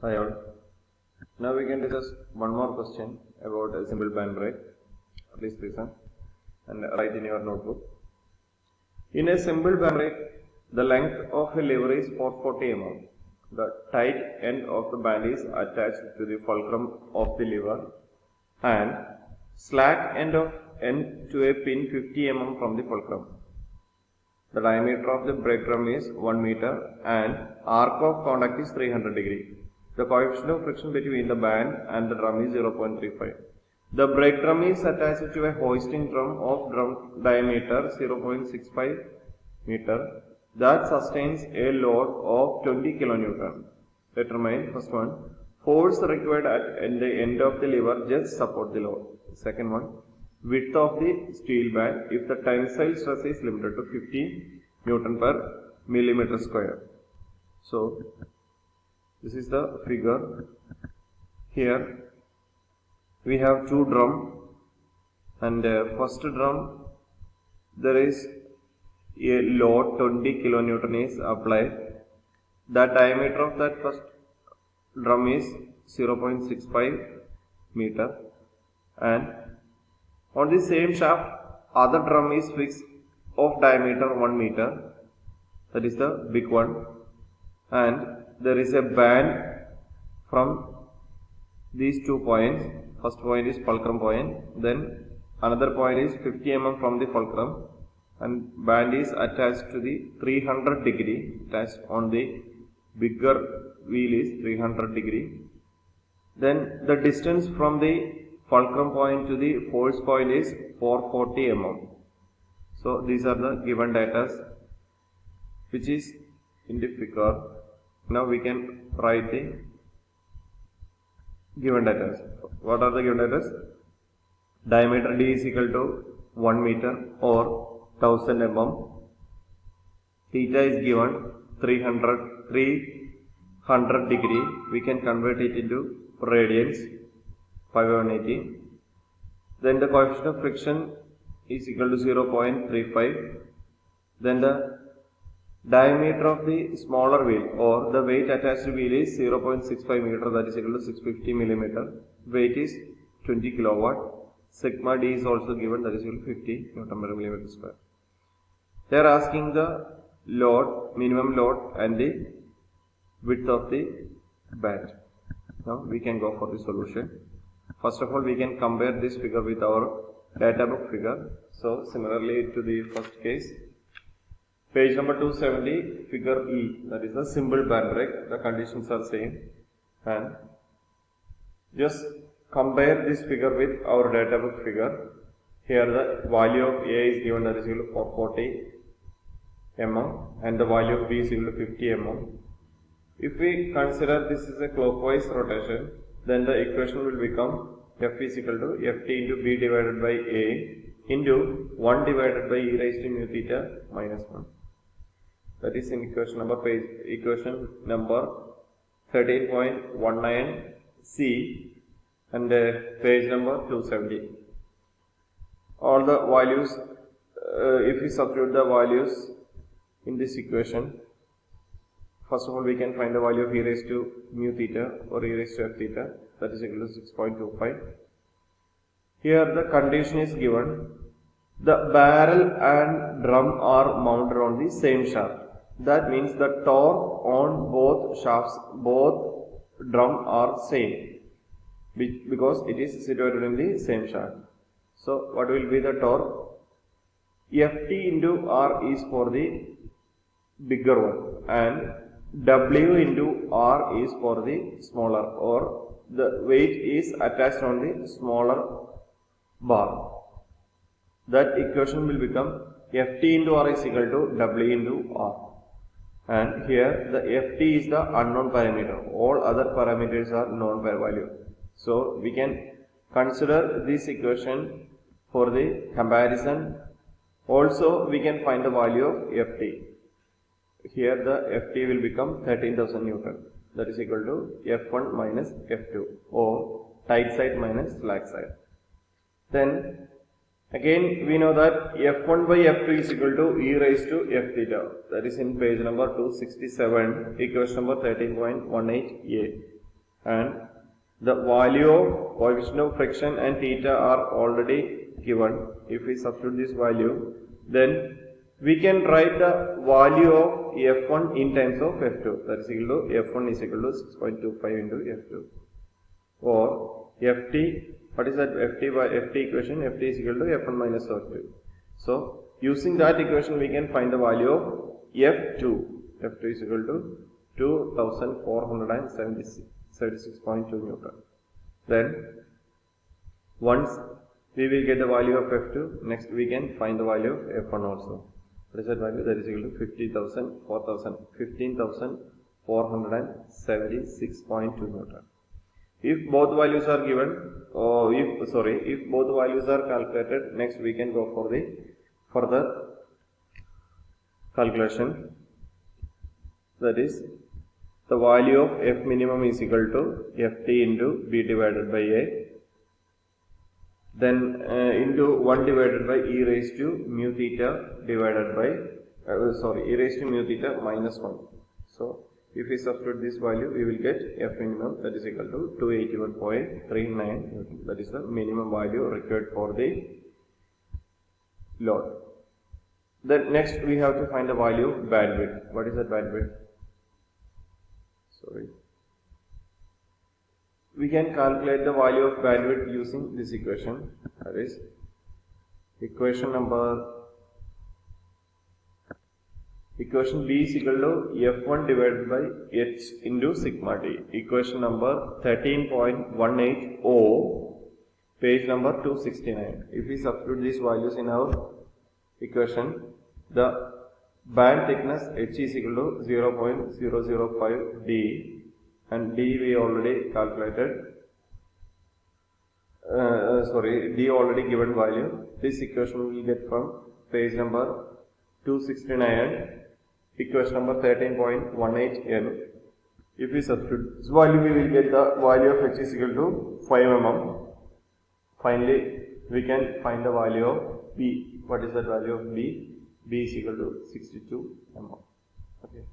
Hi all. Now we can discuss one more question about a simple band brake. Please listen and write in your notebook. In a simple band brake, the length of a lever is 440 mm. The tight end of the band is attached to the fulcrum of the lever and slack end to a pin 50 mm from the fulcrum. The diameter of the brake drum is 1 meter and arc of contact is 300 degree. The coefficient of friction between the band and the drum is 0.35. The brake drum is attached to a hoisting drum of drum diameter 0.65 meter that sustains a load of 20 kN. Determine first one, force required at the end of the lever just support the load. Second one, width of the steel band if the tensile stress is limited to 50 Newton per millimeter square. So this is the figure. Here we have two drum, and first drum there is a load 20 kilonewton is applied. The diameter of that first drum is 0.65 meter, and on the same shaft other drum is fixed of diameter 1 meter, that is the big one, and there is a band from these 2 points. First point is fulcrum point, then another point is 50 mm from the fulcrum, and band is attached to the 300 degree, attached on the bigger wheel is 300 degree. Then the distance from the fulcrum point to the force point is 440 mm. So these are the given data which is in the figure. Now we can write the given data. What are the given data? Diameter D is equal to 1 meter or 1000 mm. Theta is given 300 degree. We can convert it into radians, 580. Then the coefficient of friction is equal to 0.35. Then the diameter of the smaller wheel or the weight attached to wheel is 0.65 meter, that is equal to 650 millimeter. Weight is 20 kilowatt. Sigma D is also given, that is equal to 50 Newton per millimeter square. They are asking the load, minimum load, and the width of the band. Now we can go for the solution. First of all, we can compare this figure with our data book figure. So similarly to the first case, page number 270, figure E, that is the simple band brake. The conditions are same, and just compare this figure with our data book figure. Here the value of A is given, that is equal to 440 mm, and the value of B is equal to 50 mm. If we consider this is a clockwise rotation, then the equation will become F is equal to Ft into B divided by A into 1 divided by E raised to mu theta minus 1. That is in equation number 13.19C and page number 270. All the values, if we substitute the values in this equation, first of all we can find the value of E raised to mu theta or E raised to F theta, that is equal to 6.25. Here the condition is given, the barrel and drum are mounted on the same shaft. That means the torque on both shafts, both drum are same because it is situated in the same shaft. So what will be the torque? Ft into R is for the bigger one and W into R is for the smaller, or the weight is attached on the smaller bar. That equation will become Ft into R is equal to W into R. And here the Ft is the unknown parameter. All other parameters are known by value. So we can consider this equation for the comparison. Also we can find the value of Ft. Here the Ft will become 13,000 Newton, that is equal to F1 minus F2 or tight side minus slack side. Then again we know that F1 by F2 is equal to E raised to F theta, that is in page number 267, equation number 13.18a. and the value of coefficient of friction and theta are already given. If we substitute this value, then we can write the value of F1 in terms of F2. That is equal to F1 is equal to 6.25 into F2. Or Ft, what is that Ft by Ft equation? Ft is equal to F1 minus F2. So, using that equation we can find the value of F2. F2 is equal to 2476.2 Newton. Then, once we will get the value of F2, next we can find the value of F1 also. What is that value? That is equal to 15,476.2 Newton. If both values are given, if both values are calculated, next we can go for the further calculation. That is, the value of F minimum is equal to Ft into B divided by A, then into 1 divided by e raised to mu theta divided by, e raised to mu theta minus 1. So, if we substitute this value, we will get F minimum, that is equal to 281.39 Newton. That is the minimum value required for the load. Then next we have to find the value of bandwidth. What is that bandwidth? We can calculate the value of bandwidth using this equation. That is equation B is equal to F1 divided by H into sigma T. Equation number 13.18O, page number 269. If we substitute these values in our equation, the band thickness H is equal to 0.005 D, and D we already calculated, D already given value. This equation we will get from page number 269, equation number 13.18N. If we substitute this value, we will get the value of H is equal to 5 mm. Finally, we can find the value of B. What is the value of B? B is equal to 62 mm. Okay.